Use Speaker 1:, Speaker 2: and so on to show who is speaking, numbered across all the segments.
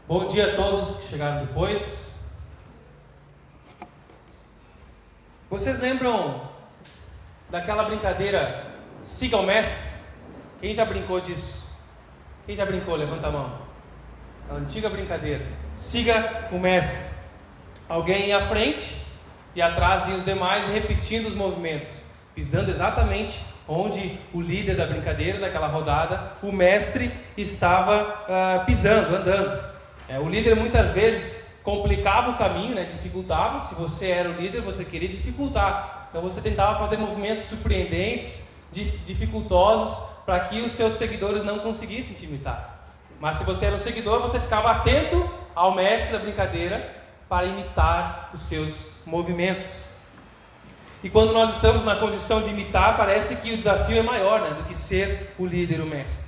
Speaker 1: Bom dia a todos que chegaram depois. Vocês lembram daquela brincadeira Siga o Mestre? Quem já brincou disso? Quem já brincou? Levanta a mão. A antiga brincadeira. Siga o Mestre. Alguém ia à frente e atrás iam os demais repetindo os movimentos, pisando exatamente onde o líder da brincadeira, daquela rodada, o mestre estava pisando, andando. O líder muitas vezes complicava o caminho, dificultava. Se você era o líder, você queria dificultar. Então você tentava fazer movimentos surpreendentes, dificultosos, para que os seus seguidores não conseguissem te imitar. Mas se você era um seguidor, você ficava atento ao mestre da brincadeira para imitar os seus movimentos. E quando nós estamos na condição de imitar, parece que o desafio é maior do que ser o líder, o mestre.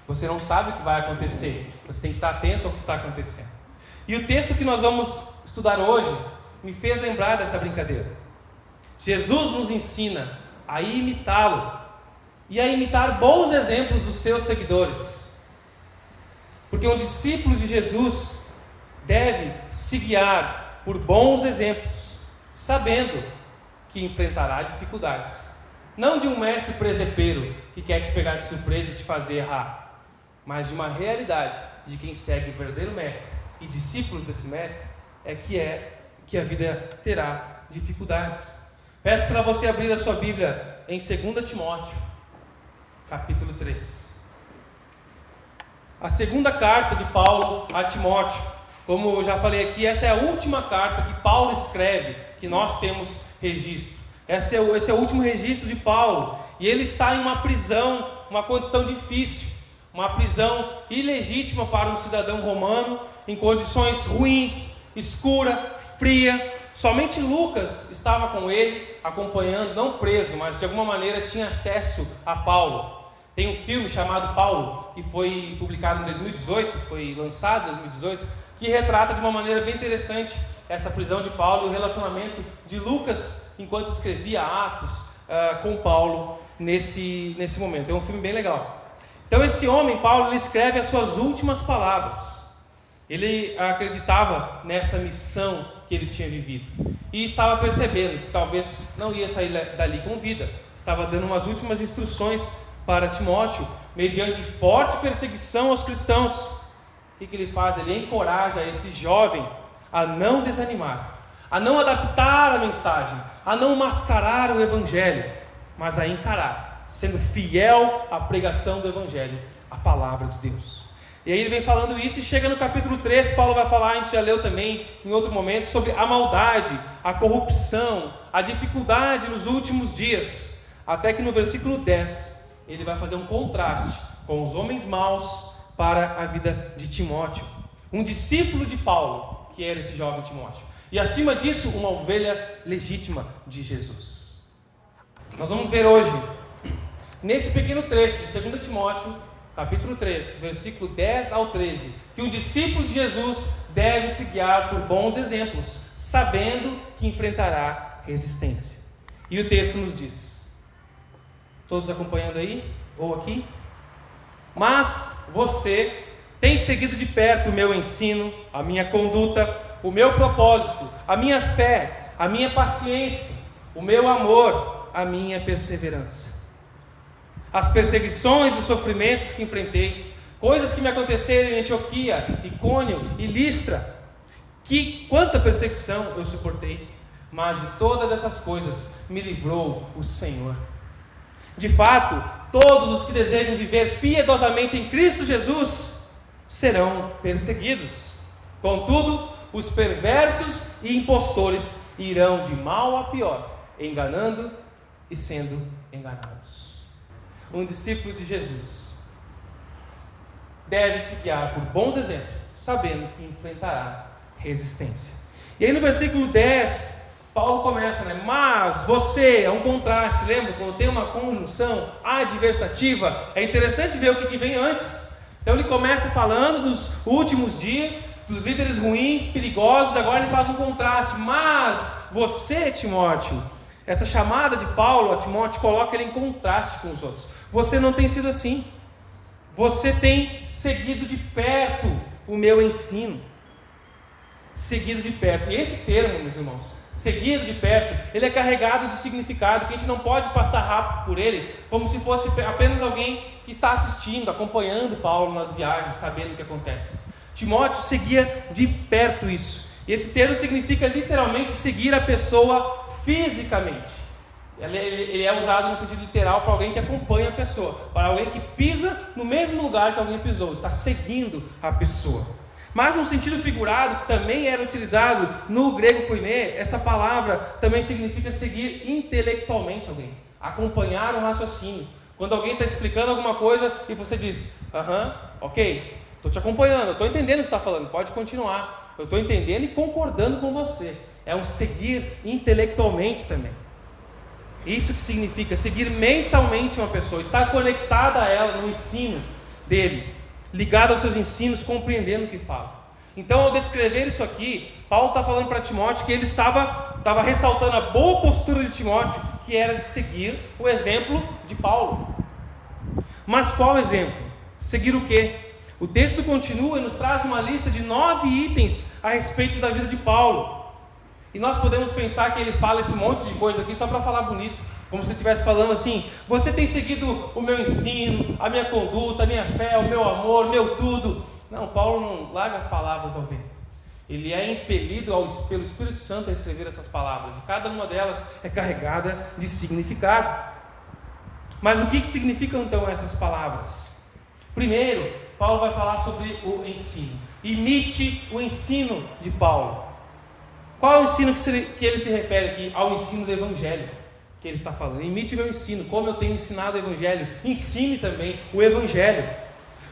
Speaker 1: Você não sabe o que vai acontecer, você tem que estar atento ao que está acontecendo. E o texto que nós vamos estudar hoje me fez lembrar dessa brincadeira. Jesus nos ensina a imitá-lo e a imitar bons exemplos dos seus seguidores. Porque um discípulo de Jesus deve se guiar por bons exemplos, sabendo que enfrentará dificuldades. Não de um mestre presepeiro que quer te pegar de surpresa e te fazer errar, mas de uma realidade de quem segue o verdadeiro mestre e discípulos desse mestre que a vida terá dificuldades. Peço para você abrir a sua Bíblia em 2 Timóteo, capítulo 3. A segunda carta de Paulo a Timóteo. Como eu já falei aqui, essa é a última carta que Paulo escreve, que nós temos registro. Esse é o último registro de Paulo. E ele está em uma prisão, uma condição difícil. Uma prisão ilegítima para um cidadão romano, em condições ruins, escura, fria. Somente Lucas estava com ele, acompanhando, não preso, mas de alguma maneira tinha acesso a Paulo. Tem um filme chamado Paulo, que foi publicado em 2018, foi lançado em 2018, que retrata de uma maneira bem interessante essa prisão de Paulo e o relacionamento de Lucas enquanto escrevia Atos com Paulo nesse momento. É um filme bem legal. Então esse homem, Paulo, ele escreve as suas últimas palavras. Ele acreditava nessa missão que ele tinha vivido e estava percebendo que talvez não ia sair dali com vida. Estava dando umas últimas instruções para Timóteo, mediante forte perseguição aos cristãos. O que ele faz? Ele encoraja esse jovem a não desanimar, a não adaptar a mensagem, a não mascarar o evangelho, mas a encarar, sendo fiel à pregação do evangelho, a palavra de Deus. E aí ele vem falando isso e chega no capítulo 3, Paulo vai falar, a gente já leu também em outro momento, sobre a maldade, a corrupção, a dificuldade nos últimos dias, até que no versículo 10, ele vai fazer um contraste com os homens maus para a vida de Timóteo, um discípulo de Paulo, que era esse jovem Timóteo, e acima disso, uma ovelha legítima de Jesus. Nós vamos ver hoje, nesse pequeno trecho de 2 Timóteo, capítulo 3, versículo 10 ao 13, que um discípulo de Jesus deve se guiar por bons exemplos, sabendo que enfrentará resistência. E o texto nos diz, todos acompanhando aí, ou aqui? Mas você tem seguido de perto o meu ensino, a minha conduta, o meu propósito, a minha fé, a minha paciência, o meu amor, a minha perseverança. As perseguições e os sofrimentos que enfrentei, coisas que me aconteceram em Antioquia, Icônio e Listra, quanta perseguição eu suportei, mas de todas essas coisas me livrou o Senhor. De fato, todos os que desejam viver piedosamente em Cristo Jesus serão perseguidos. Contudo, os perversos e impostores irão de mal a pior, enganando e sendo enganados. Um discípulo de Jesus deve se guiar por bons exemplos, sabendo que enfrentará resistência. E aí no versículo 10, Paulo começa, mas você, é um contraste, lembra? Quando tem uma conjunção adversativa, é interessante ver o que vem antes. Então ele começa falando dos últimos dias, dos líderes ruins, perigosos, agora ele faz um contraste, mas você, Timóteo, essa chamada de Paulo a Timóteo coloca ele em contraste com os outros. Você não tem sido assim. Você tem seguido de perto o meu ensino. Seguido de perto. E esse termo, meus irmãos, seguido de perto, ele é carregado de significado, que a gente não pode passar rápido por ele, como se fosse apenas alguém que está assistindo, acompanhando Paulo nas viagens, sabendo o que acontece. Timóteo seguia de perto isso. E esse termo significa literalmente seguir a pessoa fisicamente. Ele é usado no sentido literal para alguém que acompanha a pessoa, para alguém que pisa no mesmo lugar que alguém pisou, está seguindo a pessoa. Mas no sentido figurado, que também era utilizado no grego koiné, essa palavra também significa seguir intelectualmente alguém, acompanhar um raciocínio. Quando alguém está explicando alguma coisa e você diz, ok, estou te acompanhando, estou entendendo o que você está falando, pode continuar, eu estou entendendo e concordando com você. É um seguir intelectualmente também. Isso que significa seguir mentalmente uma pessoa, estar conectada a ela no ensino dele, ligado aos seus ensinos, compreendendo o que fala. Então, ao descrever isso aqui, Paulo está falando para Timóteo que ele estava ressaltando a boa postura de Timóteo, que era de seguir o exemplo de Paulo. Mas qual exemplo? Seguir o quê? O texto continua e nos traz uma lista de 9 itens a respeito da vida de Paulo. E nós podemos pensar que ele fala esse monte de coisa aqui só para falar bonito, como se ele estivesse falando assim: você tem seguido o meu ensino, a minha conduta, a minha fé, o meu amor, o meu tudo. Não, Paulo não larga palavras ao vento. Ele é impelido pelo Espírito Santo a escrever essas palavras, e cada uma delas é carregada de significado. Mas o que significam então essas palavras? Primeiro, Paulo vai falar sobre o ensino. Imite o ensino de Paulo. Qual é o ensino que ele se refere aqui? Ao ensino do Evangelho que ele está falando. Imite o meu ensino, como eu tenho ensinado o Evangelho. Ensine também o Evangelho.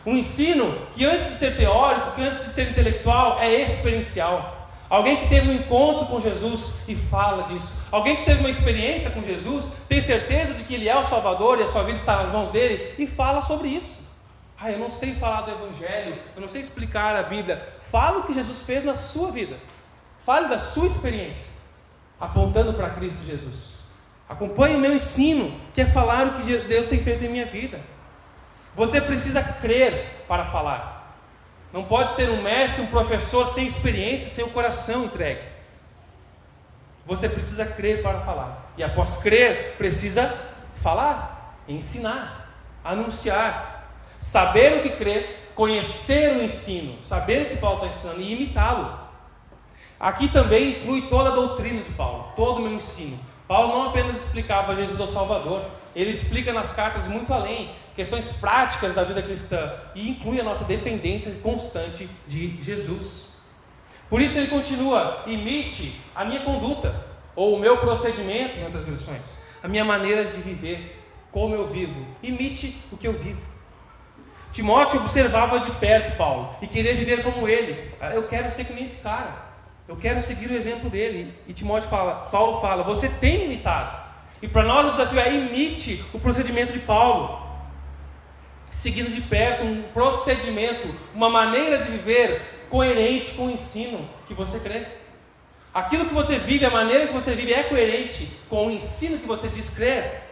Speaker 1: Um ensino que antes de ser teórico, que antes de ser intelectual, é experiencial. Alguém que teve um encontro com Jesus e fala disso. Alguém que teve uma experiência com Jesus, tem certeza de que Ele é o Salvador e a sua vida está nas mãos dele e fala sobre isso. Eu não sei falar do Evangelho, eu não sei explicar a Bíblia. Fala o que Jesus fez na sua vida. Fale da sua experiência, apontando para Cristo Jesus. Acompanhe o meu ensino, que é falar o que Deus tem feito em minha vida. Você precisa crer para falar. Não pode ser um mestre, um professor sem experiência, sem o coração entregue. Você precisa crer para falar. E após crer, precisa falar, ensinar, anunciar, saber o que crer, conhecer o ensino, saber o que Paulo está ensinando e imitá-lo. Aqui também inclui toda a doutrina de Paulo, todo o meu ensino. Paulo não apenas explicava Jesus ao Salvador, ele explica nas cartas muito além, questões práticas da vida cristã, e inclui a nossa dependência constante de Jesus. Por isso ele continua: imite a minha conduta, ou o meu procedimento, em outras versões, a minha maneira de viver, como eu vivo, imite o que eu vivo. Timóteo observava de perto Paulo, e queria viver como ele. Eu quero ser que nem esse cara. Eu quero seguir o exemplo dele. E Paulo fala, você tem me imitado. E para nós o desafio é: imite o procedimento de Paulo. Seguindo de perto um procedimento, uma maneira de viver coerente com o ensino que você crê. Aquilo que você vive, a maneira que você vive é coerente com o ensino que você diz crer.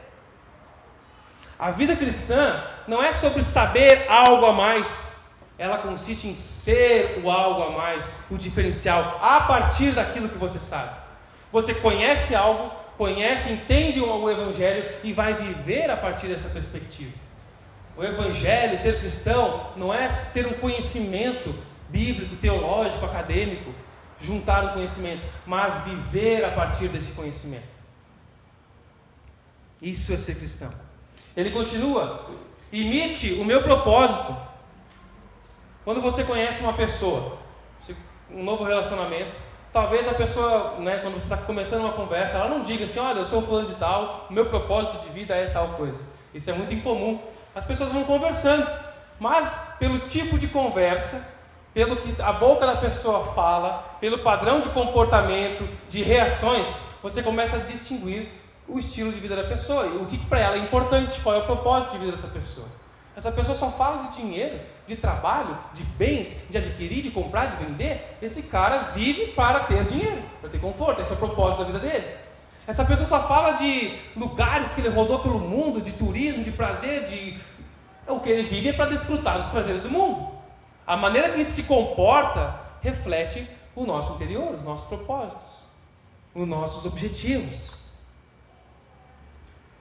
Speaker 1: A vida cristã não é sobre saber algo a mais. Ela consiste em ser o algo a mais, o diferencial, a partir daquilo que você sabe. Você conhece algo, entende o Evangelho e vai viver a partir dessa perspectiva. O Evangelho, ser cristão, não é ter um conhecimento bíblico, teológico, acadêmico, juntar o conhecimento, mas viver a partir desse conhecimento. Isso é ser cristão. Ele continua: imite o meu propósito. Quando você conhece uma pessoa, um novo relacionamento, talvez a pessoa, quando você está começando uma conversa, ela não diga assim: olha, eu sou fulano de tal, o meu propósito de vida é tal coisa. Isso é muito incomum. As pessoas vão conversando, mas pelo tipo de conversa, pelo que a boca da pessoa fala, pelo padrão de comportamento, de reações, você começa a distinguir o estilo de vida da pessoa e o que para ela é importante, qual é o propósito de vida dessa pessoa. Essa pessoa só fala de dinheiro, de trabalho, de bens, de adquirir, de comprar, de vender. Esse cara vive para ter dinheiro, para ter conforto, esse é o propósito da vida dele. Essa pessoa só fala de lugares que ele rodou pelo mundo, de turismo, de prazer, o que ele vive é para desfrutar dos prazeres do mundo. A maneira que a gente se comporta reflete o nosso interior, os nossos propósitos, os nossos objetivos.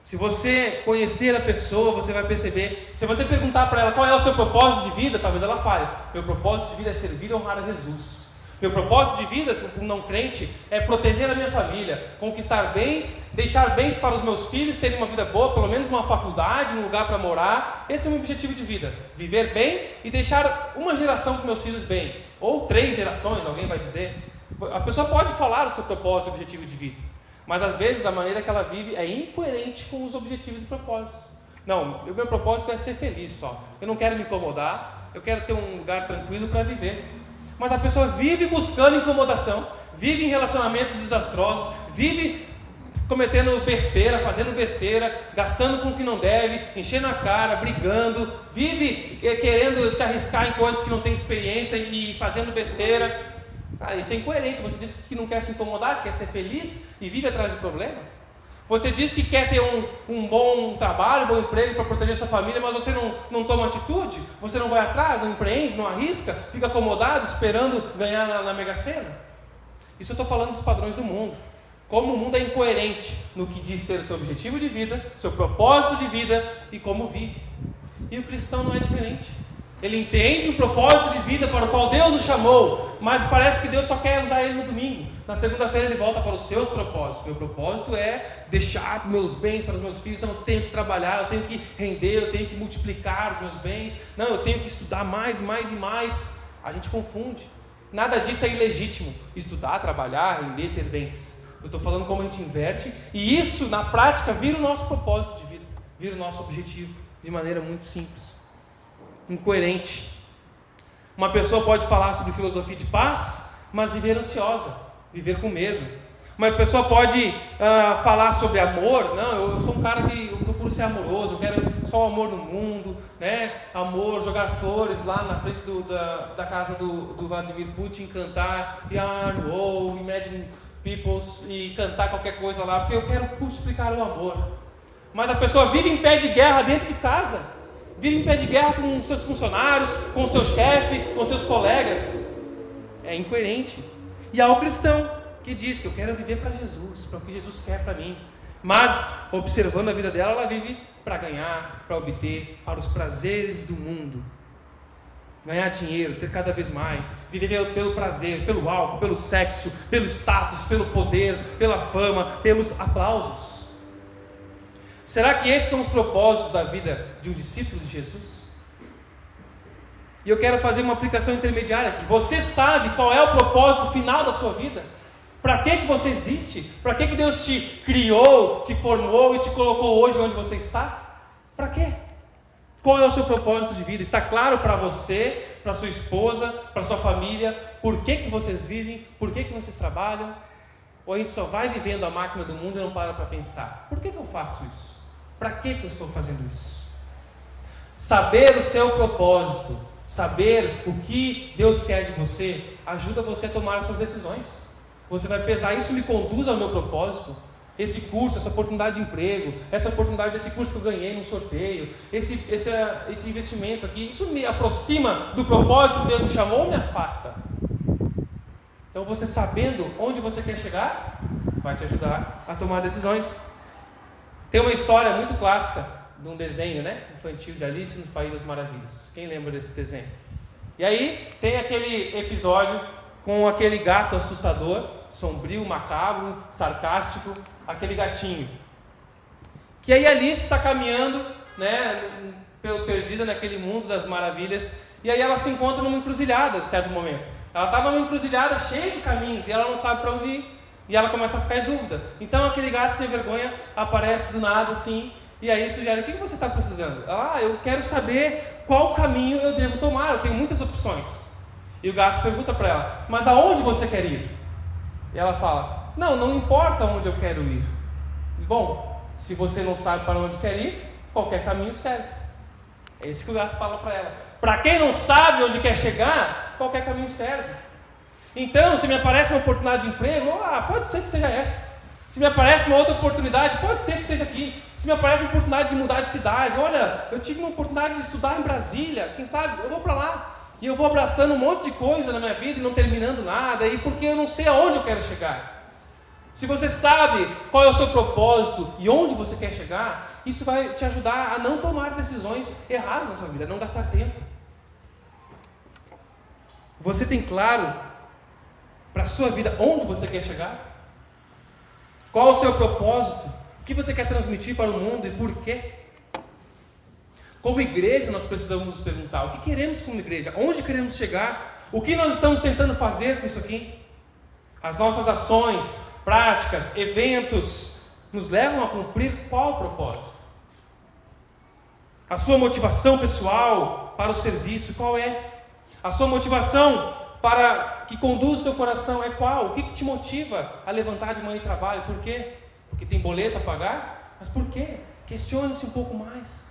Speaker 1: Se você conhecer a pessoa, você vai perceber. Se você perguntar para ela qual é o seu propósito de vida, talvez ela fale: meu propósito de vida é servir e honrar a Jesus. Meu propósito de vida, como não crente, é proteger a minha família, conquistar bens, deixar bens para os meus filhos, terem uma vida boa, pelo menos uma faculdade, um lugar para morar. Esse é o meu objetivo de vida: viver bem e deixar uma geração com meus filhos bem, ou 3 gerações, alguém vai dizer. A pessoa pode falar o seu propósito e objetivo de vida, mas às vezes a maneira que ela vive é incoerente com os objetivos e propósitos. Não, o meu propósito é ser feliz só. Eu não quero me incomodar, eu quero ter um lugar tranquilo para viver. Mas a pessoa vive buscando incomodação, vive em relacionamentos desastrosos, vive cometendo besteira, fazendo besteira, gastando com o que não deve, enchendo a cara, brigando, vive querendo se arriscar em coisas que não tem experiência e fazendo besteira. Cara, isso é incoerente. Você diz que não quer se incomodar, quer ser feliz e vive atrás de problema. Você diz que quer ter um bom trabalho, um bom emprego para proteger sua família, mas você não toma atitude, você não vai atrás, não empreende, não arrisca, fica acomodado, esperando ganhar na Mega Sena. Isso eu estou falando dos padrões do mundo. Como o mundo é incoerente no que diz ser o seu objetivo de vida, seu propósito de vida e como vive. E o cristão não é diferente. Ele entende o propósito de vida para o qual Deus o chamou, mas parece que Deus só quer usar ele no domingo. Na segunda-feira ele volta para os seus propósitos. Meu propósito é deixar meus bens para os meus filhos. Então eu tenho que trabalhar, eu tenho que render, eu tenho que multiplicar os meus bens. Não, eu tenho que estudar mais, mais e mais. A gente confunde. Nada disso é ilegítimo. Estudar, trabalhar, render, ter bens. Eu estou falando como a gente inverte. E isso, na prática, vira o nosso propósito de vida. Vira o nosso objetivo. De maneira muito simples. Incoerente. Uma pessoa pode falar sobre filosofia de paz, mas viver ansiosa, viver com medo. Uma pessoa pode falar sobre amor. Não, eu sou um cara que eu procuro ser amoroso, eu quero só o amor no mundo, né? Amor, jogar flores lá na frente da casa do Vladimir Putin, cantar Imagine Peoples e cantar qualquer coisa lá, porque eu quero multiplicar o amor. Mas a pessoa vive em pé de guerra dentro de casa. Vive em pé de guerra com seus funcionários, com o seu chefe, com seus colegas. É incoerente. E há o cristão que diz que eu quero viver para Jesus, para o que Jesus quer para mim. Mas, observando a vida dela, ela vive para ganhar, para obter, para os prazeres do mundo. Ganhar dinheiro, ter cada vez mais, viver pelo prazer, pelo álcool, pelo sexo, pelo status, pelo poder, pela fama, pelos aplausos. Será que esses são os propósitos da vida de um discípulo de Jesus? E eu quero fazer uma aplicação intermediária aqui. Você sabe qual é o propósito final da sua vida? Para que você existe? Para que Deus te criou, te formou e te colocou hoje onde você está? Para quê? Qual é o seu propósito de vida? Está claro para você, para sua esposa, para sua família? Por que vocês vivem? Por que vocês trabalham? Ou a gente só vai vivendo a máquina do mundo e não para pensar: por que eu faço isso? Para que eu estou fazendo isso? Saber o seu propósito, saber o que Deus quer de você, ajuda você a tomar as suas decisões. Você vai pesar: isso me conduz ao meu propósito? Esse curso, essa oportunidade de emprego, essa oportunidade desse curso que eu ganhei num sorteio, esse investimento aqui, isso me aproxima do propósito que Deus me chamou ou me afasta? Então você sabendo onde você quer chegar, vai te ajudar a tomar decisões. Tem uma história muito clássica de um desenho, né, infantil, de Alice no País das Maravilhas. Quem lembra desse desenho? E aí tem aquele episódio com aquele gato assustador, sombrio, macabro, sarcástico, aquele gatinho. Que aí Alice está caminhando, né, perdida naquele mundo das maravilhas, e aí ela se encontra numa encruzilhada, em certo momento. Ela está numa encruzilhada cheia de caminhos e ela não sabe para onde ir. E ela começa a ficar em dúvida. Então aquele gato sem vergonha aparece do nada assim, e aí sugere: o que você está precisando? Eu quero saber qual caminho eu devo tomar, eu tenho muitas opções. E o gato pergunta para ela: mas aonde você quer ir? E ela fala: não importa onde eu quero ir. Bom, se você não sabe para onde quer ir, qualquer caminho serve. É isso que o gato fala para ela. Para quem não sabe onde quer chegar, qualquer caminho serve. Então, se me aparece uma oportunidade de emprego, pode ser que seja essa. Se me aparece uma outra oportunidade, pode ser que seja aqui. Se me aparece uma oportunidade de mudar de cidade, olha, eu tive uma oportunidade de estudar em Brasília, quem sabe, eu vou para lá. E eu vou abraçando um monte de coisa na minha vida e não terminando nada, e porque eu não sei aonde eu quero chegar. Se você sabe qual é o seu propósito e onde você quer chegar, isso vai te ajudar a não tomar decisões erradas na sua vida, a não gastar tempo. Você tem claro para a sua vida onde você quer chegar? Qual o seu propósito? O que você quer transmitir para o mundo e por quê? Como igreja, nós precisamos nos perguntar: o que queremos como igreja? Onde queremos chegar? O que nós estamos tentando fazer com isso aqui? As nossas ações, práticas, eventos nos levam a cumprir qual propósito? A sua motivação pessoal para o serviço, qual é? A sua motivação para que conduz o seu coração é qual? O que te motiva a levantar de manhã e trabalho? Por quê? Porque tem boleto a pagar? Mas por quê? Questione-se um pouco mais.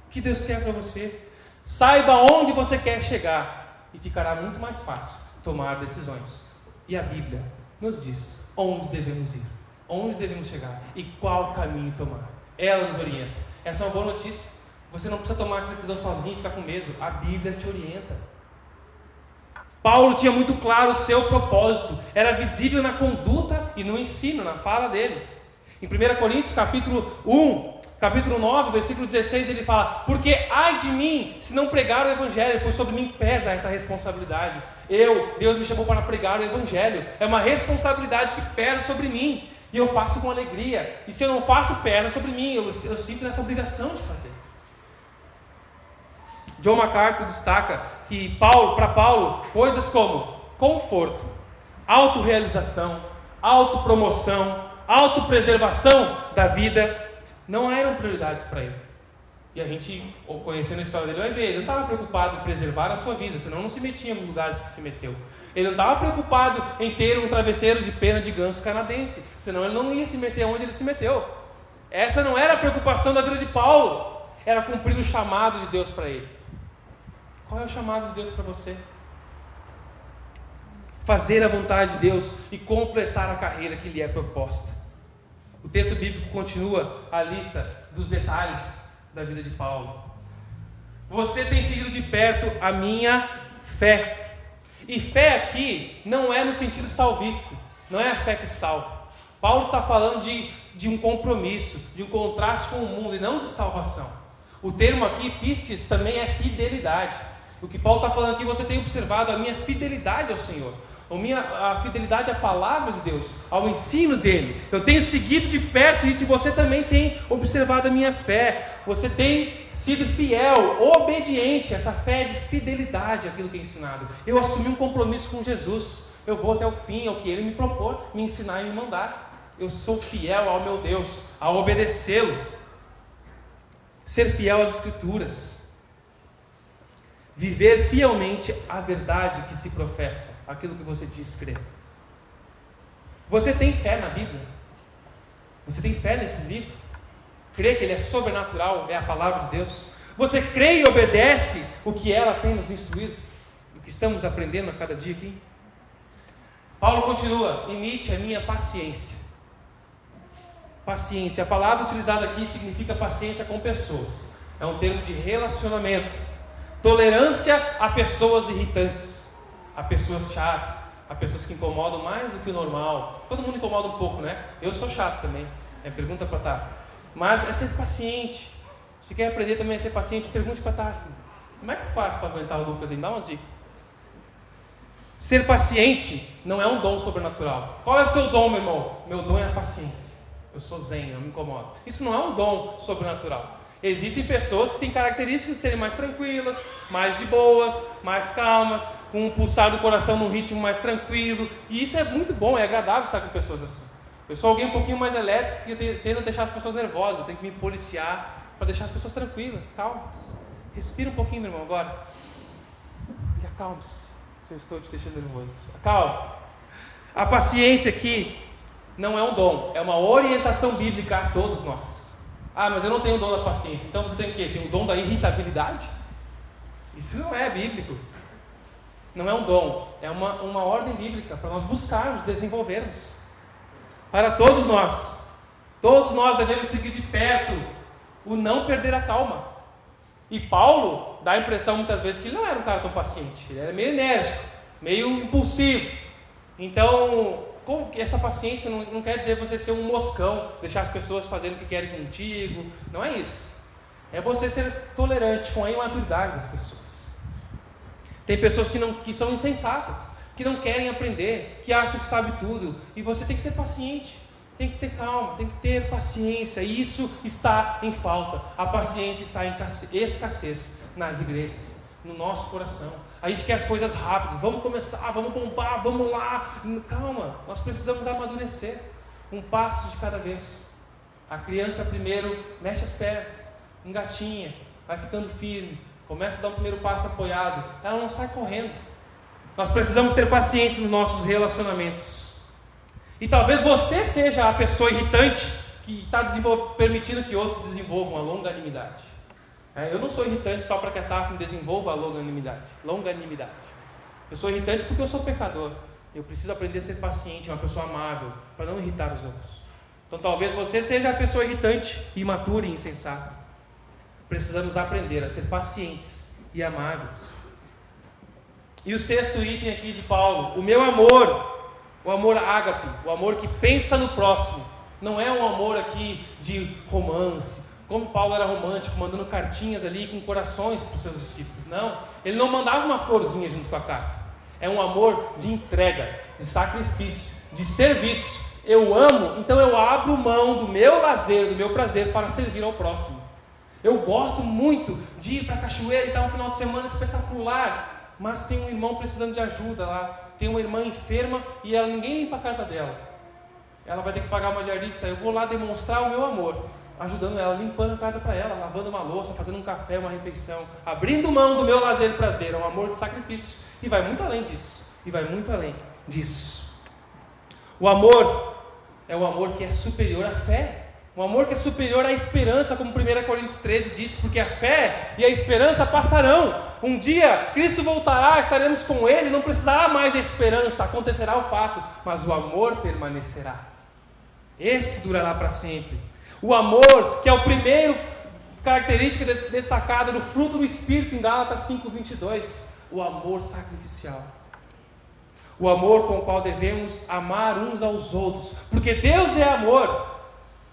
Speaker 1: O que Deus quer para você? Saiba onde você quer chegar e ficará muito mais fácil tomar decisões. E a Bíblia nos diz onde devemos ir, onde devemos chegar e qual caminho tomar. Ela nos orienta. Essa é uma boa notícia. Você não precisa tomar essa decisão sozinho e ficar com medo. A Bíblia te orienta. Paulo tinha muito claro o seu propósito. Era visível na conduta e no ensino, na fala dele. Em 1 Coríntios, capítulo 9, versículo 16, ele fala: porque ai de mim, se não pregar o Evangelho, pois sobre mim pesa essa responsabilidade. Deus me chamou para pregar o Evangelho. É uma responsabilidade que pesa sobre mim. E eu faço com alegria. E se eu não faço, pesa sobre mim. Eu sinto essa obrigação de fazer. John MacArthur destaca que para Paulo, coisas como conforto, autorrealização, autopromoção, autopreservação da vida não eram prioridades para ele. E a gente, conhecendo a história dele, vai ver, ele não estava preocupado em preservar a sua vida, senão não se metia nos lugares que se meteu. Ele não estava preocupado em ter um travesseiro de pena de ganso canadense, senão ele não ia se meter onde ele se meteu. Essa não era a preocupação da vida de Paulo, era cumprir o chamado de Deus para ele. Qual é o chamado de Deus para você? Fazer a vontade de Deus e completar a carreira que lhe é proposta. O texto bíblico continua a lista dos detalhes da vida de Paulo. Você tem seguido de perto a minha fé. E fé aqui não é no sentido salvífico, não é a fé que salva. Paulo está falando de um compromisso, de um contraste com o mundo e não de salvação. O termo aqui, pistes, também é fidelidade. O que Paulo está falando aqui, você tem observado a minha fidelidade ao Senhor, a fidelidade à palavra de Deus, ao ensino dele. Eu tenho seguido de perto isso e você também tem observado a minha fé. Você tem sido fiel, obediente. Essa fé é de fidelidade àquilo que é ensinado. Eu assumi um compromisso com Jesus. Eu vou até o fim, ao que ele me propor, me ensinar e me mandar. Eu sou fiel ao meu Deus, a obedecê-lo. Ser fiel às Escrituras. Viver fielmente a verdade que se professa, aquilo que você diz crer. Você tem fé na Bíblia? Você tem fé nesse livro? Crê que ele é sobrenatural, é a palavra de Deus? Você crê e obedece o que ela tem nos instruído? O que estamos aprendendo a cada dia aqui? Paulo continua: imite a minha paciência. Paciência, a palavra utilizada aqui significa paciência com pessoas. É um termo de relacionamento. Tolerância a pessoas irritantes, a pessoas chatas, a pessoas que incomodam mais do que o normal. Todo mundo incomoda um pouco, né? Eu sou chato também, pergunta para a Taf. Mas é ser paciente. Se quer aprender também a ser paciente, pergunte para a Taf. Como é que tu faz para aguentar o Lucas aí? Dá umas dicas. Ser paciente não é um dom sobrenatural. Qual é o seu dom, meu irmão? Meu dom é a paciência. Eu sou zen, eu me incomodo. Isso não é um dom sobrenatural. Existem pessoas que têm características de serem mais tranquilas, mais de boas, mais calmas, com um pulsar do coração num ritmo mais tranquilo. E isso é muito bom, é agradável estar com pessoas assim. Eu sou alguém um pouquinho mais elétrico que tenta deixar as pessoas nervosas. Eu tenho que me policiar para deixar as pessoas tranquilas, calmas. Respira um pouquinho, meu irmão, agora. E acalme-se, se eu estou te deixando nervoso. Acalma. A paciência aqui não é um dom, é uma orientação bíblica a todos nós. Ah, mas eu não tenho o dom da paciência. Então você tem o quê? Tem o dom da irritabilidade? Isso não é bíblico. Não é um dom. É uma ordem bíblica para nós buscarmos, desenvolvermos. Para todos nós. Todos nós devemos seguir de perto o não perder a calma. E Paulo dá a impressão muitas vezes que ele não era um cara tão paciente, ele era meio enérgico, meio impulsivo. Então, essa paciência não quer dizer você ser um moscão, deixar as pessoas fazendo o que querem contigo, não é isso. É você ser tolerante com a imaturidade das pessoas. Tem pessoas que são insensatas, que não querem aprender, que acham que sabe tudo, e você tem que ser paciente. Tem que ter calma, tem que ter paciência. E isso está em falta. A paciência está em escassez nas igrejas, no nosso coração. A gente quer as coisas rápidas. Vamos começar, vamos bombar, vamos lá. Calma, nós precisamos amadurecer. Um passo de cada vez. A criança primeiro mexe as pernas, engatinha, vai ficando firme, começa a dar o primeiro passo apoiado. Ela não sai correndo. Nós precisamos ter paciência nos nossos relacionamentos. E talvez você seja a pessoa irritante que está permitindo que outros desenvolvam a longanimidade. Eu não sou irritante só para que a Tafne desenvolva a longanimidade. Eu sou irritante porque eu sou pecador. Eu preciso aprender a ser paciente, uma pessoa amável, para não irritar os outros. Então talvez você seja a pessoa irritante, imatura e insensata. Precisamos aprender a ser pacientes e amáveis. E o sexto item aqui de Paulo, o meu amor. O amor ágape, o amor que pensa no próximo. Não é um amor aqui de romance, como Paulo era romântico, mandando cartinhas ali com corações para os seus discípulos. Não, ele não mandava uma florzinha junto com a carta. É um amor de entrega, de sacrifício, de serviço. Eu amo, então eu abro mão do meu lazer, do meu prazer para servir ao próximo. Eu gosto muito de ir para a cachoeira e estar um final de semana espetacular, mas tem um irmão precisando de ajuda lá. Tem uma irmã enferma e ninguém limpa a casa dela. Ela vai ter que pagar uma diarista. Eu vou lá demonstrar o meu amor, ajudando ela, limpando a casa para ela, lavando uma louça, fazendo um café, uma refeição, abrindo mão do meu lazer e prazer. É um amor de sacrifício. E vai muito além disso. O amor é o amor que é superior à fé. Um amor que é superior à esperança, como 1 Coríntios 13 diz, porque a fé e a esperança passarão. Um dia Cristo voltará, estaremos com Ele, não precisará mais da esperança, acontecerá o fato, mas o amor permanecerá. Esse durará para sempre. O amor, que é a primeira característica destacada do fruto do Espírito em Gálatas 5:22, o amor sacrificial. O amor com o qual devemos amar uns aos outros, porque Deus é amor.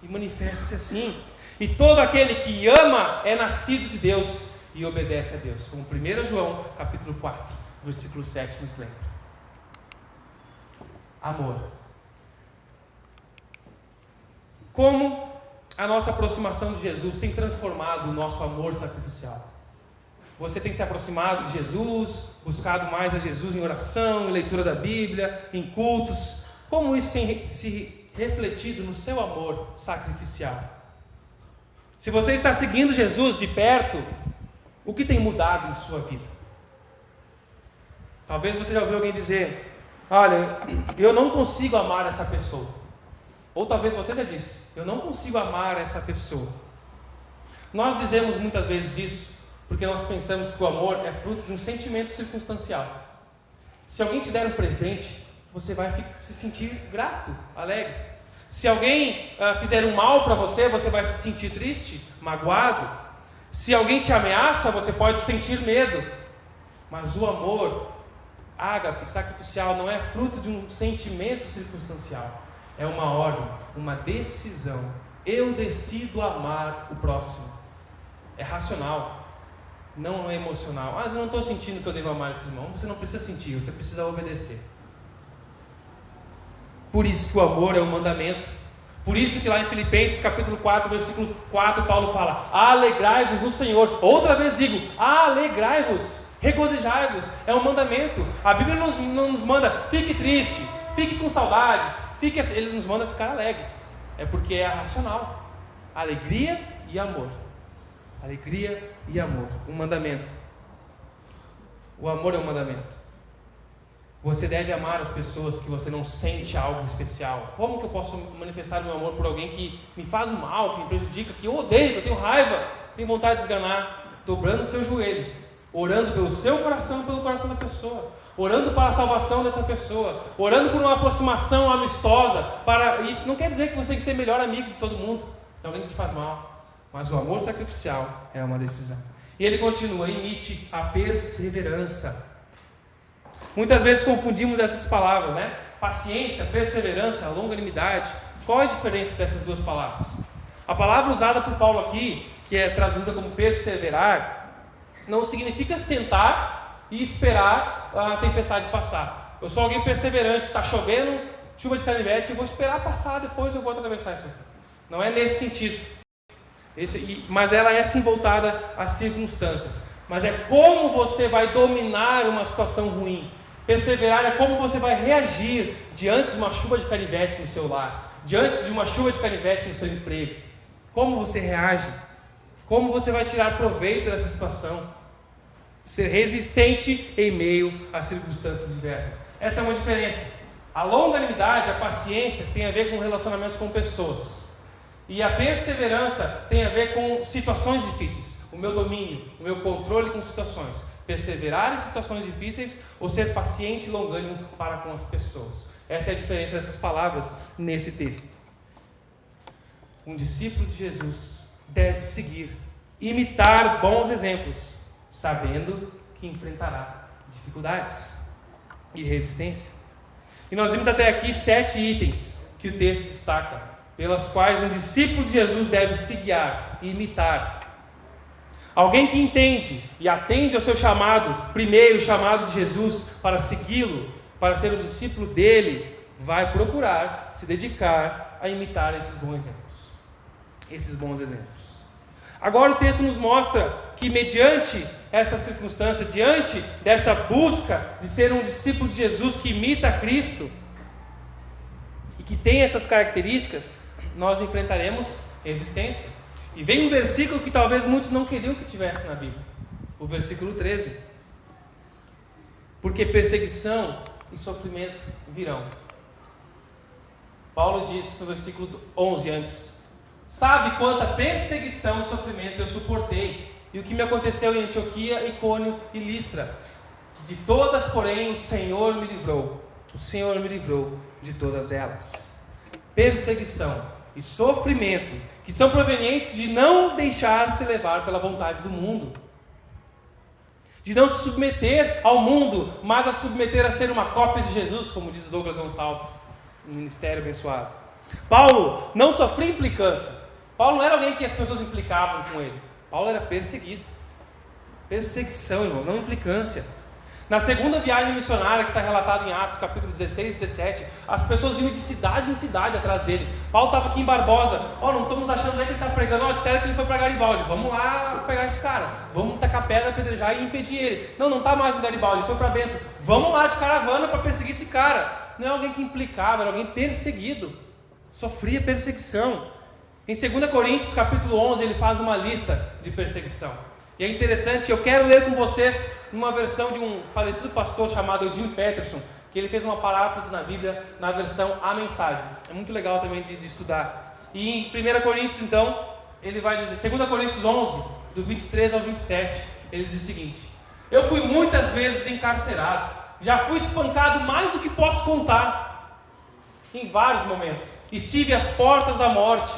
Speaker 1: E manifesta-se assim. E todo aquele que ama é nascido de Deus e obedece a Deus, como 1 João capítulo 4, versículo 7 nos lembra. Amor. Como a nossa aproximação de Jesus tem transformado o nosso amor sacrificial? Você tem se aproximado de Jesus, buscado mais a Jesus em oração, em leitura da Bíblia, em cultos? Como isso tem se refletido no seu amor sacrificial? Se você está seguindo Jesus de perto, o que tem mudado em sua vida? Talvez você já ouviu alguém dizer: olha, eu não consigo amar essa pessoa. Ou talvez você já disse: eu não consigo amar essa pessoa. Nós dizemos muitas vezes isso porque nós pensamos que o amor é fruto de um sentimento circunstancial. Se alguém te der um presente, você vai se sentir grato, alegre. Se alguém fizer um mal para você, você vai se sentir triste, magoado. Se alguém te ameaça, você pode sentir medo. Mas o amor ágape, sacrificial, não é fruto de um sentimento circunstancial. É uma ordem, uma decisão. Eu decido amar o próximo. É racional, não é emocional. Eu não estou sentindo que eu devo amar esse irmão. Você não precisa sentir, você precisa obedecer. Por isso que o amor é um mandamento. Por isso que lá em Filipenses capítulo 4, versículo 4, Paulo fala: alegrai-vos no Senhor. Outra vez digo, alegrai-vos, regozijai-vos. É um mandamento. A Bíblia não nos manda, fique triste, fique com saudades, ele nos manda ficar alegres. É porque é racional. Alegria e amor. Alegria e amor. Um mandamento. O amor é um mandamento. Você deve amar as pessoas que você não sente algo especial. Como que eu posso manifestar meu amor por alguém que me faz o mal, que me prejudica, que eu odeio, que eu tenho raiva, que tenho vontade de esganar? Dobrando o seu joelho, orando pelo seu coração e pelo coração da pessoa, orando para a salvação dessa pessoa, orando por uma aproximação amistosa. Isso não quer dizer que você tem que ser melhor amigo de todo mundo, de alguém que te faz mal, mas o amor sacrificial é uma decisão. E ele continua: imite a perseverança. Muitas vezes confundimos essas palavras, né? Paciência, perseverança, longanimidade. Qual é a diferença dessas duas palavras? A palavra usada por Paulo aqui, que é traduzida como perseverar, não significa sentar e esperar a tempestade passar. Eu sou alguém perseverante, está chovendo, chuva de canivete, eu vou esperar passar, depois eu vou atravessar isso aqui. Não é nesse sentido. Mas ela é sim voltada às circunstâncias. Mas é como você vai dominar uma situação ruim. Perseverar é como você vai reagir diante de uma chuva de canivete no seu lar, diante de uma chuva de canivete no seu emprego. Como você reage? Como você vai tirar proveito dessa situação? Ser resistente em meio a circunstâncias diversas. Essa é uma diferença. A longanimidade, a paciência, tem a ver com relacionamento com pessoas. E a perseverança tem a ver com situações difíceis. O meu domínio, o meu controle com situações. Perseverar em situações difíceis ou ser paciente e longânimo para com as pessoas. Essa é a diferença dessas palavras nesse texto. Um discípulo de Jesus deve seguir, imitar bons exemplos, sabendo que enfrentará dificuldades e resistência. E nós vimos até aqui 7 itens que o texto destaca, pelas quais um discípulo de Jesus deve se guiar e imitar. Alguém que entende e atende ao seu chamado, primeiro o chamado de Jesus, para segui-lo, para ser o discípulo dele, vai procurar se dedicar a imitar esses bons exemplos. Agora o texto nos mostra que mediante essa circunstância, diante dessa busca de ser um discípulo de Jesus que imita a Cristo e que tem essas características, nós enfrentaremos resistência. E vem um versículo que talvez muitos não queriam que tivesse na Bíblia, o versículo 13. Porque perseguição e sofrimento virão. Paulo diz no versículo 11 antes: sabe quanta perseguição e sofrimento eu suportei, e o que me aconteceu em Antioquia, Icônio e Listra. De todas, porém, o Senhor me livrou. O Senhor me livrou de todas elas. Perseguição e sofrimento, que são provenientes de não deixar-se levar pela vontade do mundo, de não se submeter ao mundo, mas a submeter a ser uma cópia de Jesus, como diz Douglas Gonçalves, no Ministério Abençoado. Paulo não sofria implicância. Paulo não era alguém que as pessoas implicavam com ele. Paulo era perseguido. Perseguição, irmãos, não implicância. Na segunda viagem missionária, que está relatada em Atos, capítulo 16 e 17, as pessoas iam de cidade em cidade atrás dele. Paulo estava aqui em Barbosa. Não estamos achando onde é que ele está pregando. Disseram que ele foi para Garibaldi. Vamos lá pegar esse cara. Vamos tacar pedra, apedrejar e impedir ele. Não está mais em Garibaldi, ele foi para Bento. Vamos lá de caravana para perseguir esse cara. Não é alguém que implicava, era alguém perseguido. Sofria perseguição. Em 2 Coríntios, capítulo 11, ele faz uma lista de perseguição. E é interessante, eu quero ler com vocês uma versão de um falecido pastor chamado Eugene Peterson, que ele fez uma paráfrase na Bíblia, na versão A Mensagem. É muito legal também de estudar. E em 1 Coríntios, então, ele vai dizer, 2 Coríntios 11, do 23 ao 27, ele diz o seguinte: eu fui muitas vezes encarcerado, já fui espancado mais do que posso contar, em vários momentos. Estive às portas da morte.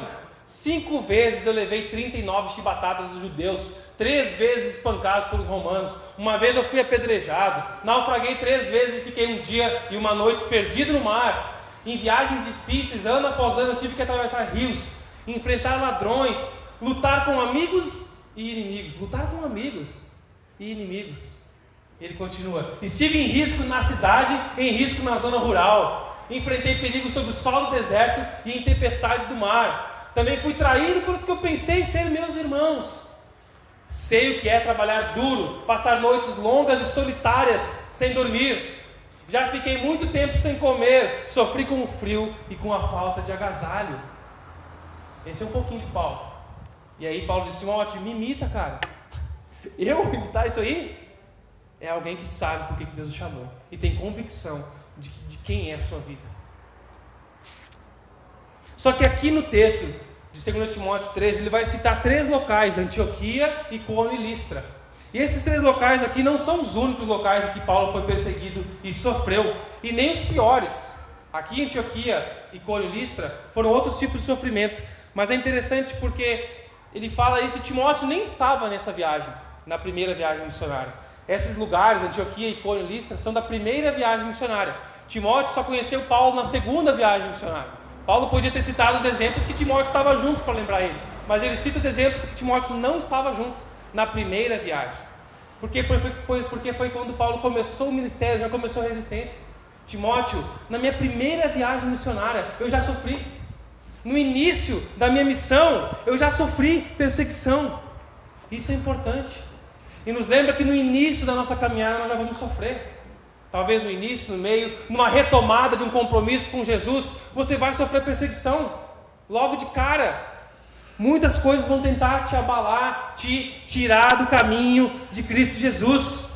Speaker 1: 5 vezes eu levei 39 chibatadas dos judeus, 3 vezes espancado pelos romanos. Uma vez eu fui apedrejado, naufraguei 3 vezes e fiquei um dia e uma noite perdido no mar. Em viagens difíceis, ano após ano, eu tive que atravessar rios, enfrentar ladrões, lutar com amigos e inimigos. Lutar com amigos e inimigos. Ele continua: estive em risco na cidade, em risco na zona rural. Enfrentei perigo sob o sol do deserto e em tempestade do mar. Também fui traído por os que eu pensei ser meus irmãos. Sei o que é trabalhar duro, passar noites longas e solitárias, sem dormir. Já fiquei muito tempo sem comer, sofri com o frio e com a falta de agasalho. Esse é um pouquinho de Paulo. E aí Paulo diz: Timóteo, me imita, cara. Eu imitar isso aí? É alguém que sabe por que Deus o chamou e tem convicção de quem é a sua vida. Só que aqui no texto de 2 Timóteo 13, ele vai citar 3 locais: Antioquia, Icônio e Listra. E esses 3 locais aqui não são os únicos locais em que Paulo foi perseguido e sofreu, e nem os piores. Aqui em Antioquia, Icônio e Listra foram outros tipos de sofrimento. Mas é interessante porque ele fala isso, e Timóteo nem estava nessa viagem, na primeira viagem missionária. Esses lugares, Antioquia, Icônio e Listra, são da primeira viagem missionária. Timóteo só conheceu Paulo na segunda viagem missionária. Paulo podia ter citado os exemplos que Timóteo estava junto para lembrar ele, mas ele cita os exemplos que Timóteo não estava junto na primeira viagem. Porque foi quando Paulo começou o ministério, já começou a resistência. Timóteo, na minha primeira viagem missionária, eu já sofri. No início da minha missão, eu já sofri perseguição. Isso é importante. E nos lembra que no início da nossa caminhada nós já vamos sofrer. Talvez no início, no meio, numa retomada de um compromisso com Jesus, você vai sofrer perseguição. Logo de cara. Muitas coisas vão tentar te abalar, te tirar do caminho de Cristo Jesus.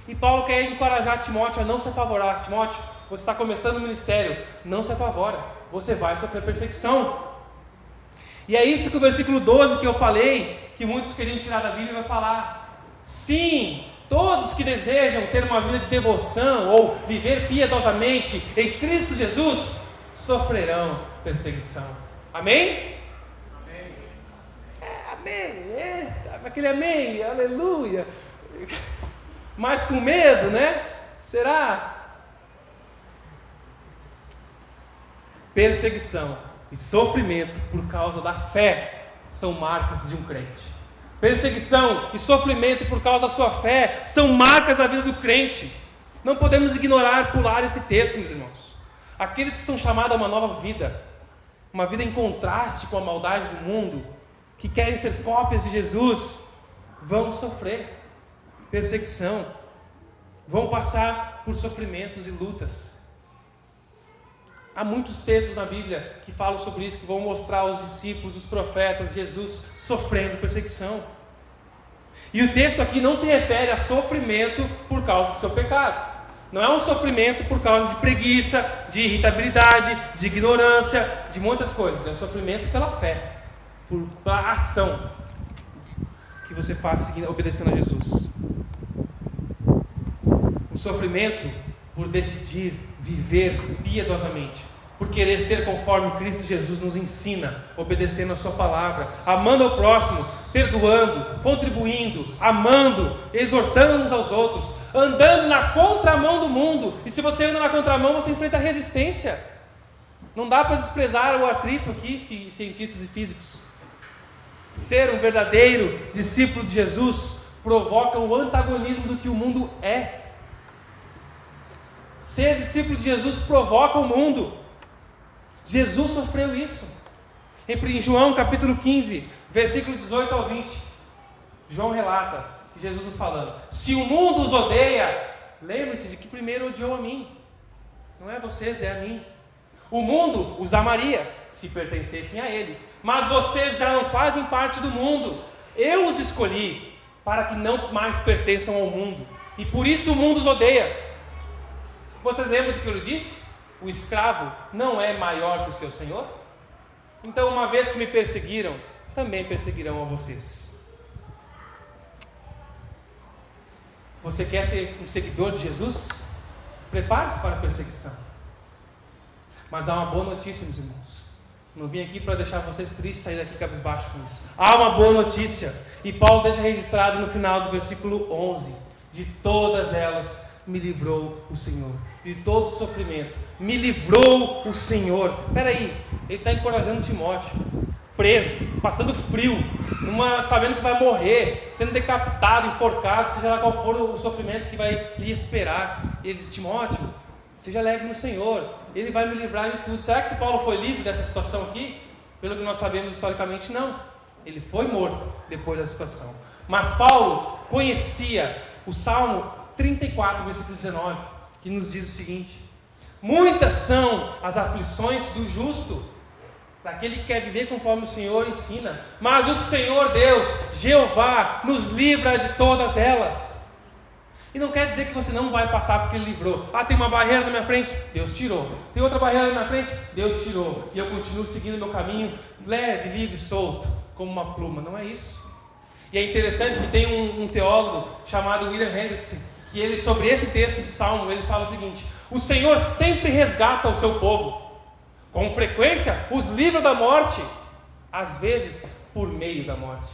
Speaker 1: E Paulo quer encorajar Timóteo a não se apavorar. Timóteo, você está começando o ministério, não se apavora. Você vai sofrer perseguição. E é isso que o versículo 12 que eu falei, que muitos queriam tirar da Bíblia, vai falar. Sim, todos que desejam ter uma vida de devoção ou viver piedosamente em Cristo Jesus, sofrerão perseguição. Amém? Amém. Aquele amém, aleluia. Mas com medo, né? Será? Perseguição e sofrimento por causa da fé são marcas de um crente. Perseguição e sofrimento por causa da sua fé são marcas da vida do crente. Não podemos ignorar, pular esse texto, meus irmãos. Aqueles que são chamados a uma nova vida, uma vida em contraste com a maldade do mundo, que querem ser cópias de Jesus, vão sofrer perseguição, vão passar por sofrimentos e lutas. Há muitos textos na Bíblia que falam sobre isso, que vão mostrar os discípulos, os profetas, Jesus sofrendo perseguição. E o texto aqui não se refere a sofrimento por causa do seu pecado. Não é um sofrimento por causa de preguiça, de irritabilidade, de ignorância, de muitas coisas. É um sofrimento pela fé, pela ação que você faz obedecendo a Jesus. O sofrimento por decidir viver piedosamente, por querer ser conforme Cristo Jesus nos ensina, obedecendo a sua palavra, amando ao próximo, perdoando, contribuindo, amando, exortando uns aos outros, andando na contramão do mundo. E se você anda na contramão, você enfrenta resistência. Não dá para desprezar o atrito aqui, cientistas e físicos. Ser um verdadeiro discípulo de Jesus provoca o antagonismo do que o mundo é. Ser discípulo de Jesus provoca o mundo. Jesus sofreu isso. Em João capítulo 15, versículo 18 ao 20, João relata Jesus nos falando: se o mundo os odeia, lembre-se de que primeiro odiou a mim. Não é vocês, é a mim. O mundo os amaria se pertencessem a ele, mas vocês já não fazem parte do mundo. Eu os escolhi para que não mais pertençam ao mundo, e por isso o mundo os odeia. Vocês lembram do que eu disse? O escravo não é maior que o seu senhor? Então, uma vez que me perseguiram, também perseguirão a vocês. Você quer ser um seguidor de Jesus? Prepare-se para a perseguição. Mas há uma boa notícia, meus irmãos. Não vim aqui para deixar vocês tristes, sair daqui cabisbaixo com isso. Há uma boa notícia. E Paulo deixa registrado no final do versículo 11: de todas elas me livrou o Senhor. De todo sofrimento me livrou o Senhor. Espera aí, ele está encorajando Timóteo, preso, passando frio, sabendo que vai morrer, sendo decapitado, enforcado, seja lá qual for o sofrimento que vai lhe esperar. Ele diz: Timóteo, seja alegre no Senhor, Ele vai me livrar de tudo. Será que Paulo foi livre dessa situação aqui? Pelo que nós sabemos historicamente, não. Ele foi morto depois da situação. Mas Paulo conhecia o Salmo 34, versículo 19, que nos diz o seguinte: muitas são as aflições do justo, daquele que quer viver conforme o Senhor ensina, mas o Senhor Deus, Jeová, nos livra de todas elas. E não quer dizer que você não vai passar porque Ele livrou. Tem uma barreira na minha frente, Deus tirou. Tem outra barreira na minha frente, Deus tirou. E eu continuo seguindo meu caminho, leve, livre, solto, como uma pluma. Não é isso. E é interessante que tem um teólogo chamado William Hendrickson, que ele, sobre esse texto de Salmo, ele fala o seguinte: o Senhor sempre resgata o seu povo. Com frequência, os livra da morte, às vezes por meio da morte.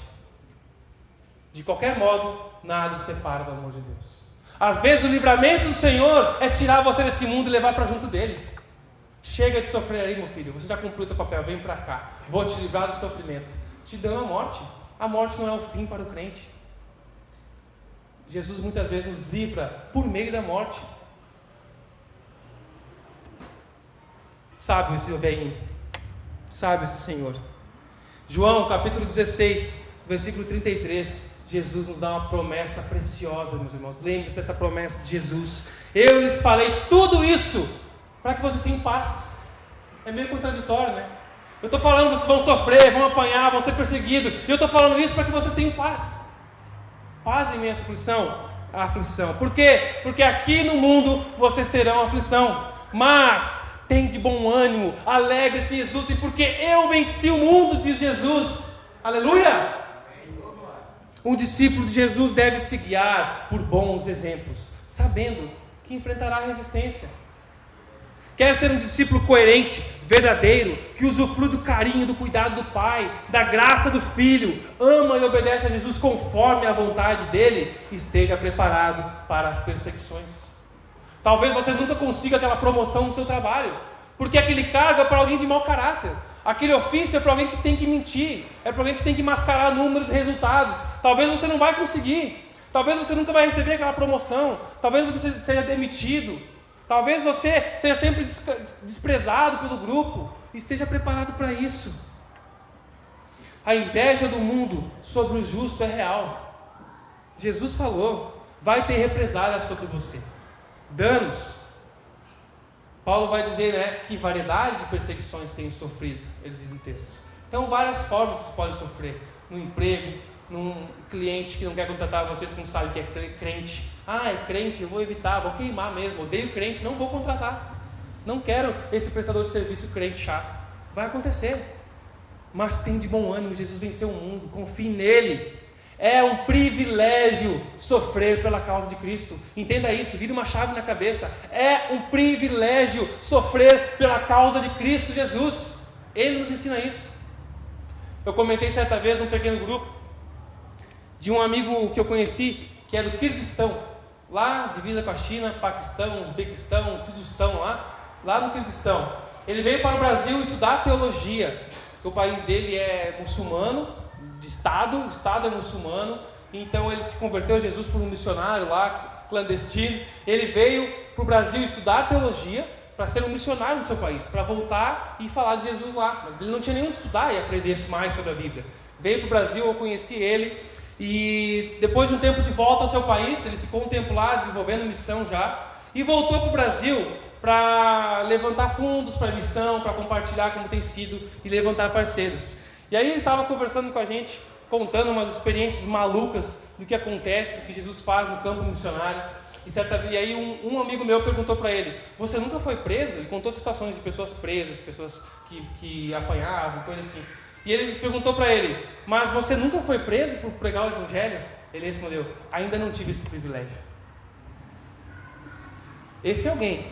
Speaker 1: De qualquer modo, nada o separa do amor de Deus. Às vezes o livramento do Senhor é tirar você desse mundo e levar para junto dele. Chega de sofrer aí, meu filho, você já cumpriu o teu papel, vem para cá, vou te livrar do sofrimento, te dando a morte. A morte não é o fim para o crente. Jesus muitas vezes nos livra por meio da morte. Sábio esse velhinho, sábio esse Senhor. João capítulo 16, versículo 33, Jesus nos dá uma promessa preciosa, meus irmãos. Lembre-se dessa promessa de Jesus. Eu lhes falei tudo isso para que vocês tenham paz. É meio contraditório, né? Eu estou falando, vocês vão sofrer, vão apanhar, vão ser perseguidos. E eu estou falando isso para que vocês tenham paz. Paz em meio à aflição. Por quê? Porque aqui no mundo vocês terão aflição. Mas tem de bom ânimo, alegre-se e exultem, porque eu venci o mundo, diz Jesus. Aleluia! Um discípulo de Jesus deve se guiar por bons exemplos, sabendo que enfrentará resistência. Quer ser um discípulo coerente, verdadeiro, que usufrui do carinho, do cuidado do Pai, da graça do Filho, ama e obedece a Jesus conforme a vontade dele, esteja preparado para perseguições. Talvez você nunca consiga aquela promoção no seu trabalho, porque aquele cargo é para alguém de mau caráter, aquele ofício é para alguém que tem que mentir, é para alguém que tem que mascarar números e resultados. Talvez você não vai conseguir, talvez você nunca vai receber aquela promoção, talvez você seja demitido, talvez você seja sempre desprezado pelo grupo. Esteja preparado para isso. A inveja do mundo sobre o justo é real. Jesus falou, vai ter represálias sobre você, danos. Paulo vai dizer, né, que variedade de perseguições tem sofrido, ele diz no texto. Então, várias formas vocês podem sofrer. No emprego, num cliente que não quer contratar vocês, que não sabe que é crente. Ah, é crente, eu vou evitar, vou queimar mesmo, odeio crente, não vou contratar. Não quero esse prestador de serviço crente chato. Vai acontecer. Mas tem de bom ânimo, Jesus venceu o mundo, confie nele. É um privilégio sofrer pela causa de Cristo. Entenda isso, vira uma chave na cabeça. É um privilégio sofrer pela causa de Cristo Jesus. Ele nos ensina isso. Eu comentei certa vez num pequeno grupo de um amigo que eu conheci, que é do Quirguistão, lá divisa com a China, Paquistão, Uzbequistão, todos estão lá no Quirguistão. Ele veio para o Brasil estudar teologia, porque o país dele é muçulmano, o Estado é muçulmano, então ele se converteu a Jesus por um missionário lá, clandestino. Ele veio para o Brasil estudar teologia, para ser um missionário no seu país, para voltar e falar de Jesus lá, mas ele não tinha nem onde estudar e aprender mais sobre a Bíblia. Veio para o Brasil, eu conheci ele, e depois de um tempo de volta ao seu país, ele ficou um tempo lá desenvolvendo missão já, e voltou para o Brasil para levantar fundos para a missão, para compartilhar como tem sido e levantar parceiros. E aí ele estava conversando com a gente, contando umas experiências malucas do que acontece, do que Jesus faz no campo missionário. E aí um amigo meu perguntou para ele, você nunca foi preso? Ele contou situações de pessoas presas, pessoas que apanhavam, coisa assim. E ele perguntou para ele, mas você nunca foi preso por pregar o Evangelho? Ele respondeu, ainda não tive esse privilégio. Esse é alguém,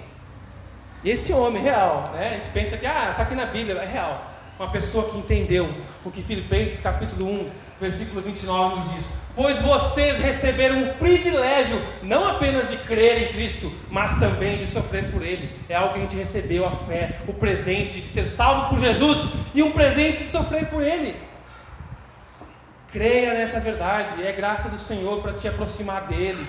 Speaker 1: esse homem real, né? A gente pensa que está aqui na Bíblia, é real. Uma pessoa que entendeu o que Filipenses capítulo 1, versículo 29 nos diz, pois vocês receberam o privilégio não apenas de crer em Cristo, mas também de sofrer por Ele. É algo que a gente recebeu, a fé, o presente de ser salvo por Jesus e um presente de sofrer por Ele. Creia nessa verdade, é graça do Senhor para te aproximar dEle,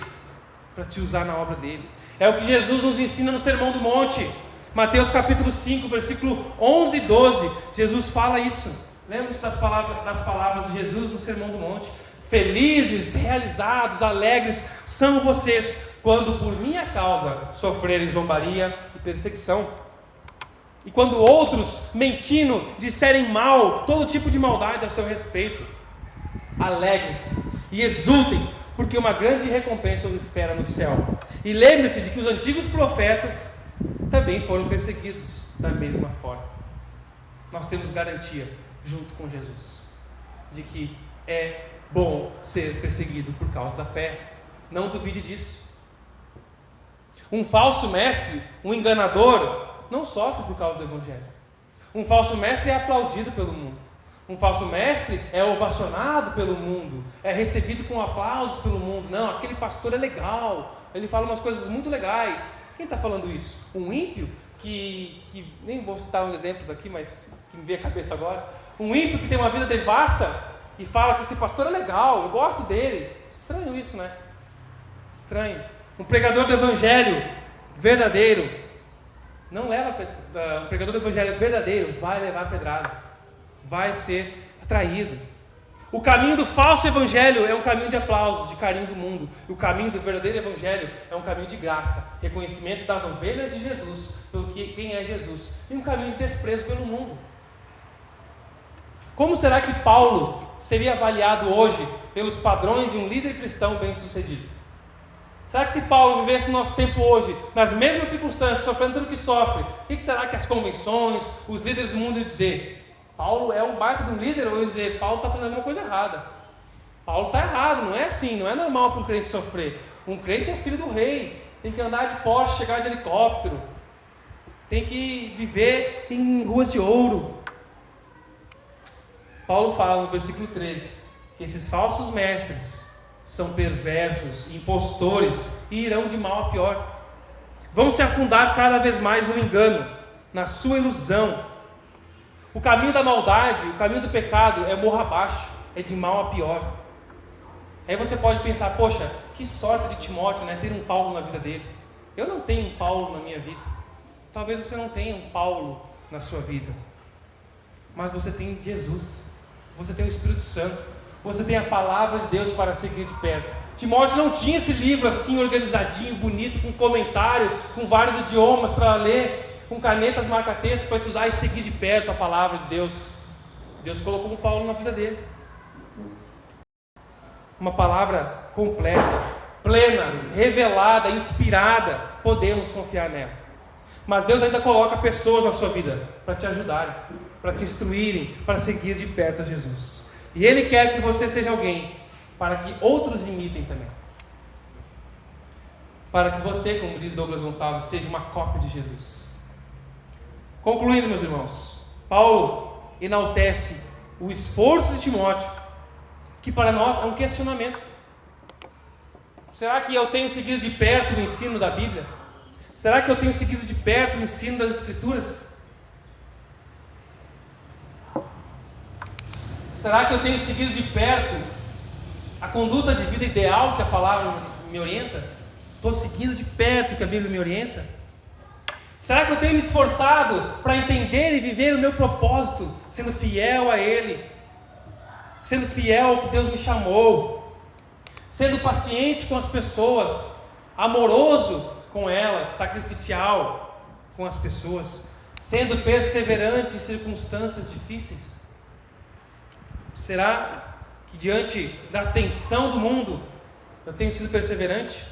Speaker 1: para te usar na obra dEle. É o que Jesus nos ensina no Sermão do Monte, Mateus capítulo 5, versículo 11 e 12, Jesus fala isso. Lembra-se das palavras de Jesus no Sermão do Monte? Felizes, realizados, alegres são vocês quando por minha causa sofrerem zombaria e perseguição. E quando outros, mentindo, disserem mal, todo tipo de maldade a seu respeito. Alegrem-se e exultem, porque uma grande recompensa os espera no céu. E lembre-se de que os antigos profetas também foram perseguidos da mesma forma. Nós temos garantia, junto com Jesus, de que é bom ser perseguido por causa da fé. Não duvide disso. Um falso mestre, um enganador, não sofre por causa do Evangelho. Um falso mestre é aplaudido pelo mundo. Um falso mestre é ovacionado pelo mundo, é recebido com aplausos pelo mundo. Não, aquele pastor é legal, ele fala umas coisas muito legais. Quem está falando isso? Um ímpio que nem vou citar uns exemplos aqui, mas que me veio à cabeça agora. Um ímpio que tem uma vida devassa e fala que esse pastor é legal, eu gosto dele. Estranho isso, né? Estranho. Um pregador do evangelho verdadeiro não leva, um pregador do evangelho verdadeiro vai levar pedrada, vai ser atraído. O caminho do falso evangelho é um caminho de aplausos, de carinho do mundo. E o caminho do verdadeiro evangelho é um caminho de graça, reconhecimento das ovelhas de Jesus, pelo que quem é Jesus, e um caminho de desprezo pelo mundo. Como será que Paulo seria avaliado hoje pelos padrões de um líder cristão bem-sucedido? Será que se Paulo vivesse no nosso tempo hoje, nas mesmas circunstâncias, sofrendo tudo o que sofre, o que será que as convenções, os líderes do mundo iam dizer? Paulo é um baita de um líder, ou iam dizer, Paulo está fazendo alguma coisa errada. Paulo está errado, não é assim, não é normal para um crente sofrer. Um crente é filho do rei, tem que andar de Porsche, chegar de helicóptero, tem que viver em ruas de ouro. Paulo fala no versículo 13, que esses falsos mestres são perversos, impostores e irão de mal a pior. Vão se afundar cada vez mais no engano, na sua ilusão. O caminho da maldade, o caminho do pecado é morro abaixo, é de mal a pior. Aí você pode pensar, poxa, que sorte de Timóteo, né, ter um Paulo na vida dele. Eu não tenho um Paulo na minha vida. Talvez você não tenha um Paulo na sua vida. Mas você tem Jesus, você tem o Espírito Santo. Você tem a palavra de Deus para seguir de perto. Timóteo não tinha esse livro assim organizadinho, bonito, com comentário, com vários idiomas para ler, com canetas marca-texto para estudar e seguir de perto a palavra de Deus. Deus colocou um Paulo na vida dele. Uma palavra completa, plena, revelada, inspirada. Podemos confiar nela. Mas Deus ainda coloca pessoas na sua vida para te ajudarem, para te instruírem, para seguir de perto a Jesus. E Ele quer que você seja alguém para que outros imitem também. Para que você, como diz Douglas Gonçalves, seja uma cópia de Jesus. Concluindo, meus irmãos, Paulo enaltece o esforço de Timóteo, que para nós é um questionamento. Será que eu tenho seguido de perto o ensino da Bíblia? Será que eu tenho seguido de perto o ensino das Escrituras? Será que eu tenho seguido de perto a conduta de vida ideal que a palavra me orienta? Estou seguindo de perto o que a Bíblia me orienta? Será que eu tenho me esforçado para entender e viver o meu propósito, sendo fiel a Ele, sendo fiel ao que Deus me chamou, sendo paciente com as pessoas, amoroso com elas, sacrificial com as pessoas, sendo perseverante em circunstâncias difíceis? Será que diante da tensão do mundo eu tenho sido perseverante?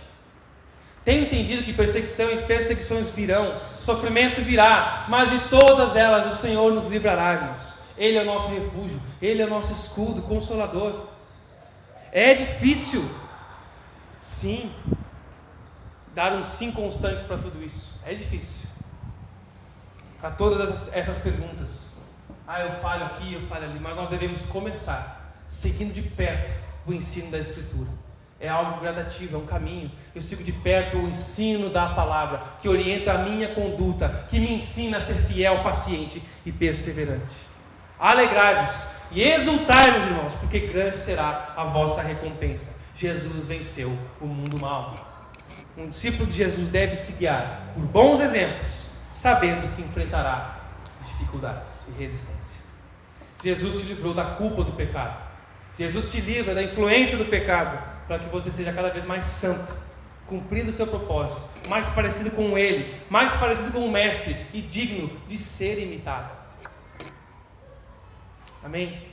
Speaker 1: Tenho entendido que perseguições virão, sofrimento virá, mas de todas elas o Senhor nos livrará, irmãos. Ele é o nosso refúgio, Ele é o nosso escudo, consolador. É difícil, sim, dar um sim constante para tudo isso. É difícil. Para todas essas perguntas. Eu falho aqui, eu falho ali, mas nós devemos começar seguindo de perto o ensino da Escritura. É algo gradativo, é um caminho. Eu sigo de perto o ensino da palavra, que orienta a minha conduta, que me ensina a ser fiel, paciente e perseverante. Alegrai-vos e exultai, meus irmãos, porque grande será a vossa recompensa. Jesus venceu o mundo mal. Um discípulo de Jesus deve se guiar por bons exemplos, sabendo que enfrentará dificuldades e resistência. Jesus te livrou da culpa do pecado. Jesus te livra da influência do pecado, para que você seja cada vez mais santo, cumprindo o seu propósito, mais parecido com Ele, mais parecido com o Mestre e digno de ser imitado. Amém?